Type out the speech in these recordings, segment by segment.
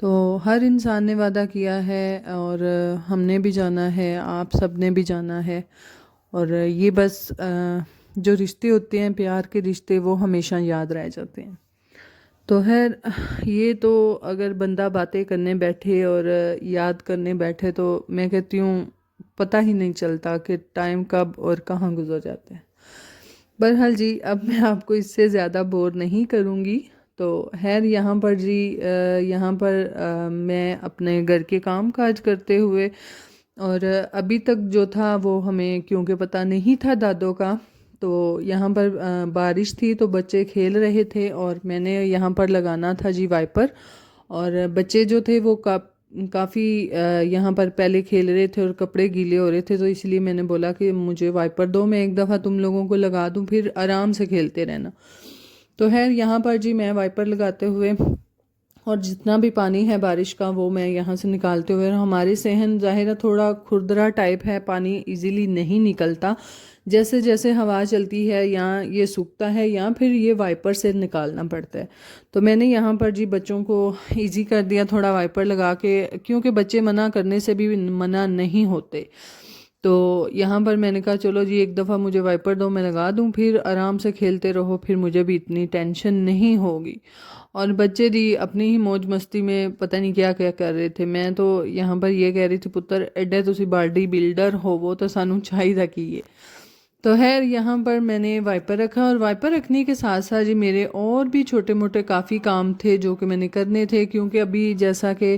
تو ہر انسان نے وعدہ کیا ہے اور ہم نے بھی جانا ہے، آپ سب نے بھی جانا ہے، اور یہ بس جو رشتے ہوتے ہیں پیار کے رشتے وہ ہمیشہ یاد رہ جاتے ہیں۔ تو خیر یہ تو اگر بندہ باتیں کرنے بیٹھے اور یاد کرنے بیٹھے تو میں کہتی ہوں پتہ ہی نہیں چلتا کہ ٹائم کب اور کہاں گزر جاتا ہے۔ بہرحال جی اب میں آپ کو اس سے زیادہ بور نہیں کروں گی۔ تو خیر یہاں پر جی یہاں پر میں اپنے گھر کے کام کاج کرتے ہوئے، اور ابھی تک جو تھا وہ ہمیں کیونکہ پتہ نہیں تھا دادوں کا، تو یہاں پر بارش تھی تو بچے کھیل رہے تھے اور میں نے یہاں پر لگانا تھا جی وائپر، اور بچے جو تھے وہ کافی یہاں پر پہلے کھیل رہے تھے اور کپڑے گیلے ہو رہے تھے، تو اس لیے میں نے بولا کہ مجھے وائپر دو، میں ایک دفعہ تم لوگوں کو لگا دوں پھر آرام سے کھیلتے رہنا۔ تو خیر یہاں پر جی میں وائپر لگاتے ہوئے اور جتنا بھی پانی ہے بارش کا وہ میں یہاں سے نکالتے ہوئے، ہمارے صحن ظاہرہ تھوڑا کھردرا ٹائپ ہے، پانی ایزیلی نہیں نکلتا، جیسے جیسے ہوا چلتی ہے یا یہ سوکھتا ہے یا پھر یہ وائپر سے نکالنا پڑتا ہے۔ تو میں نے یہاں پر جی بچوں کو ایزی کر دیا تھوڑا وائپر لگا کے، کیونکہ بچے منع کرنے سے بھی منع نہیں ہوتے۔ تو یہاں پر میں نے کہا چلو جی ایک دفعہ مجھے وائپر دو میں لگا دوں، پھر آرام سے کھیلتے رہو، پھر مجھے بھی اتنی ٹینشن نہیں ہوگی۔ اور بچے دی اپنی ہی موج مستی میں پتہ نہیں کیا کیا کر رہے تھے، میں تو یہاں پر یہ کہہ رہی تھی پتر ایڈے تسی باڈی بلڈر ہو وہ تو سانوں چاہیے کیے۔ تو خیر یہاں پر میں نے وائپر رکھا، اور وائپر رکھنے کے ساتھ ساتھ جی میرے اور بھی چھوٹے موٹے کافی کام تھے جو کہ میں نے کرنے تھے، کیونکہ ابھی جیسا کہ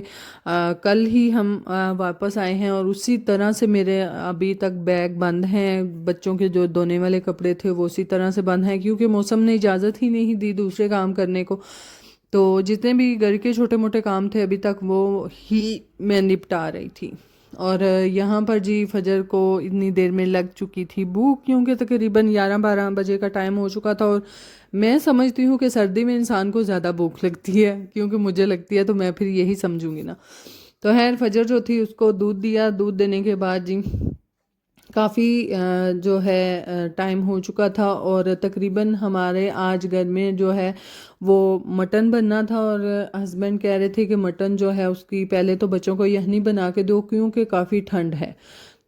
کل ہی ہم واپس آئے ہیں اور اسی طرح سے میرے ابھی تک بیگ بند ہیں، بچوں کے جو دھونے والے کپڑے تھے وہ اسی طرح سے بند ہیں، کیونکہ موسم نے اجازت ہی نہیں دی دوسرے کام کرنے کو۔ تو جتنے بھی گھر کے چھوٹے موٹے کام تھے ابھی تک وہ ہی میں نپٹا رہی تھی۔ اور یہاں پر جی فجر کو اتنی دیر میں لگ چکی تھی بھوک، کیونکہ تقریباً 11-12 بجے کا ٹائم ہو چکا تھا، اور میں سمجھتی ہوں کہ سردی میں انسان کو زیادہ بھوک لگتی ہے، کیونکہ مجھے لگتی ہے تو میں پھر یہی سمجھوں گی نا۔ تو خیر فجر جو تھی اس کو دودھ دیا، دودھ دینے کے بعد جی کافی جو ہے ٹائم ہو چکا تھا، اور تقریباً ہمارے آج گھر میں جو ہے وہ مٹن بننا تھا، اور ہسبینڈ کہہ رہے تھے کہ مٹن جو ہے اس کی پہلے تو بچوں کو یخنی بنا کے دو کیونکہ کافی ٹھنڈ ہے،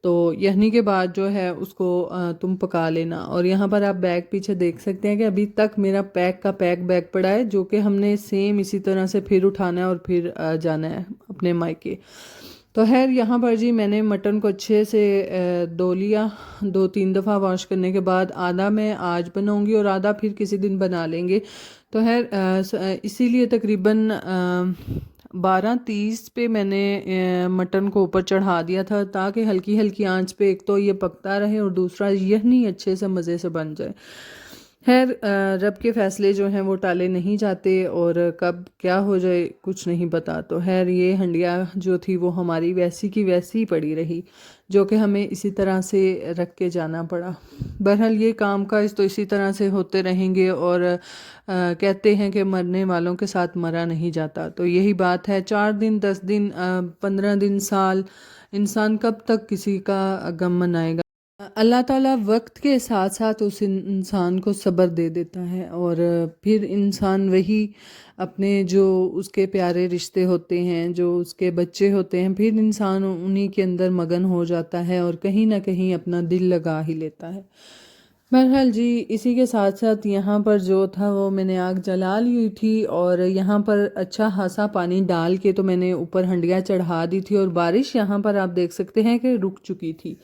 تو یخنی کے بعد جو ہے اس کو تم پکا لینا۔ اور یہاں پر آپ بیگ پیچھے دیکھ سکتے ہیں کہ ابھی تک میرا پیک کا پیک بیگ پڑا ہے، جو کہ ہم نے سیم اسی طرح سے پھر اٹھانا ہے اور پھر جانا ہے اپنے مائکے۔ تو خیر یہاں پر جی میں نے مٹن کو اچھے سے دھو لیا، 2-3 دفعہ واش کرنے کے بعد، آدھا میں آج بناؤں گی اور آدھا پھر کسی دن بنا لیں گے۔ تو خیر اسی لیے تقریباً 12:30 پہ میں نے مٹن کو اوپر چڑھا دیا تھا، تاکہ ہلکی ہلکی آنچ پہ ایک تو یہ پکتا رہے اور دوسرا یخنی اچھے سے مزے سے بن جائے۔ خیر رب کے فیصلے جو ہیں وہ ٹالے نہیں جاتے، اور کب کیا ہو جائے کچھ نہیں پتا۔ تو خیر یہ ہنڈیا جو تھی وہ ہماری ویسی کی ویسی ہی پڑی رہی، جو کہ ہمیں اسی طرح سے رکھ کے جانا پڑا۔ بہرحال یہ کام کاج تو اسی طرح سے ہوتے رہیں گے، اور کہتے ہیں کہ مرنے والوں کے ساتھ مرا نہیں جاتا، تو یہی بات ہے، 4 دن 10 دن 15 دن سال انسان کب تک کسی کا غم منائے گا۔ اللہ تعالیٰ وقت کے ساتھ ساتھ اس انسان کو صبر دے دیتا ہے، اور پھر انسان وہی اپنے جو اس کے پیارے رشتے ہوتے ہیں، جو اس کے بچے ہوتے ہیں، پھر انسان انہی کے اندر مگن ہو جاتا ہے اور کہیں نہ کہیں اپنا دل لگا ہی لیتا ہے۔ بہرحال جی اسی کے ساتھ ساتھ یہاں پر جو تھا وہ میں نے آگ جلا لی ہوئی تھی، اور یہاں پر اچھا خاصا پانی ڈال کے تو میں نے اوپر ہنڈیاں چڑھا دی تھی، اور بارش یہاں پر آپ دیکھ سکتے ہیں کہ رک چکی تھی،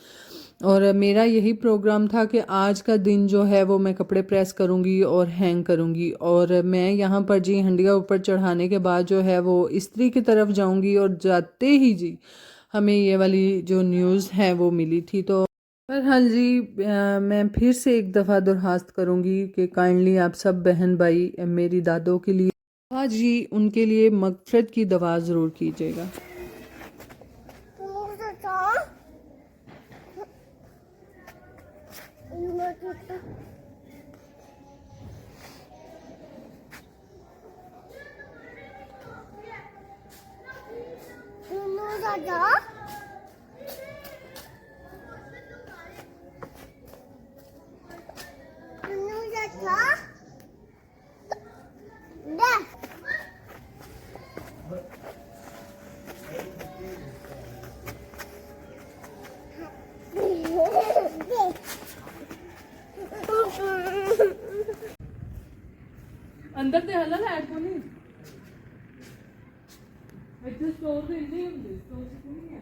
اور میرا یہی پروگرام تھا کہ آج کا دن جو ہے وہ میں کپڑے پریس کروں گی اور ہینگ کروں گی، اور میں یہاں پر جی ہنڈیا اوپر چڑھانے کے بعد جو ہے وہ استری کی طرف جاؤں گی، اور جاتے ہی جی ہمیں یہ والی جو نیوز ہے وہ ملی تھی۔ تو بہرحال جی میں پھر سے ایک دفعہ درخواست کروں گی کہ کائنڈلی آپ سب بہن بھائی میری دادوں کے لیے آج جی ان کے لیے مغفرت کی دعا ضرور کیجیے گا۔ ਹਲਾ ਲੈਟ ਕੋ ਨਹੀਂ ਇੱਥੇ ਸਟੋਰ ਤੇ ਨਹੀਂ ਹੁੰਦੇ ਸਟੋਰ ਤੇ ਨਹੀਂ ਹੈ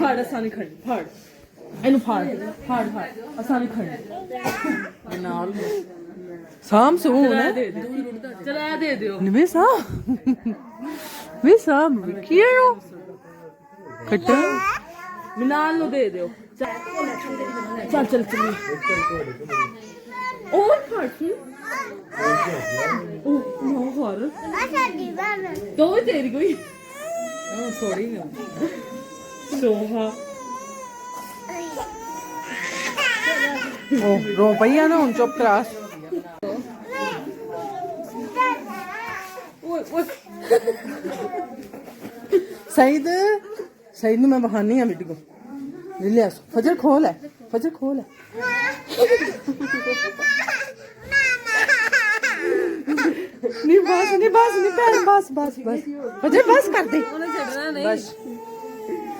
ਫੜ ਆਸਾਨੀ ਖੜ ਫੜ ਇਹਨੂੰ ਫੜ ਫੜ ਫੜ ਆਸਾਨੀ ਖੜ ਨਾਲ ਸਾਮ ਸੂ ਨਾ ਚਲਾ ਦੇ ਦਿਓ ਨਿਵੇਂ ਸਾ ਵੇ ਸਾਮ ਕੀ ਹੈ ਉਹ ਕੱਟਾ ਮਿਨਾਲ ਨੂੰ ਦੇ ਦਿਓ ਚੱਲ ਚੱਲ ਚੱਲ ਉਹ ਫੜ ਉਹ ਨੋ ਫੜ ਦੋ ਤੇਰੀ ਕੋਈ ਉਹ ਸੌਰੀ ਨਾ ਸੋਹਾ ਉਹ ਰੋ ਪਈਆ ਨਾ ਹੁਣ ਚੁੱਪ ਕਰਾ ਓਏ ਓਏ ਸਈਦ ਸਈਦ ਨੂੰ ਮੈਂ ਬਹਾਨੀ ਆ ਮਿੱਟੀ ਕੋ ਲੈ ਆ ਫਜਰ ਖੋਲ ਹੈ ਨਹੀਂ ਬਸ ਭੈਣ ਬਸ ਫਜਰ ਬਸ ਕਰ ਦੇ ਉਹਨੇ ਛੱਡਣਾ ਨਹੀਂ ਬਸ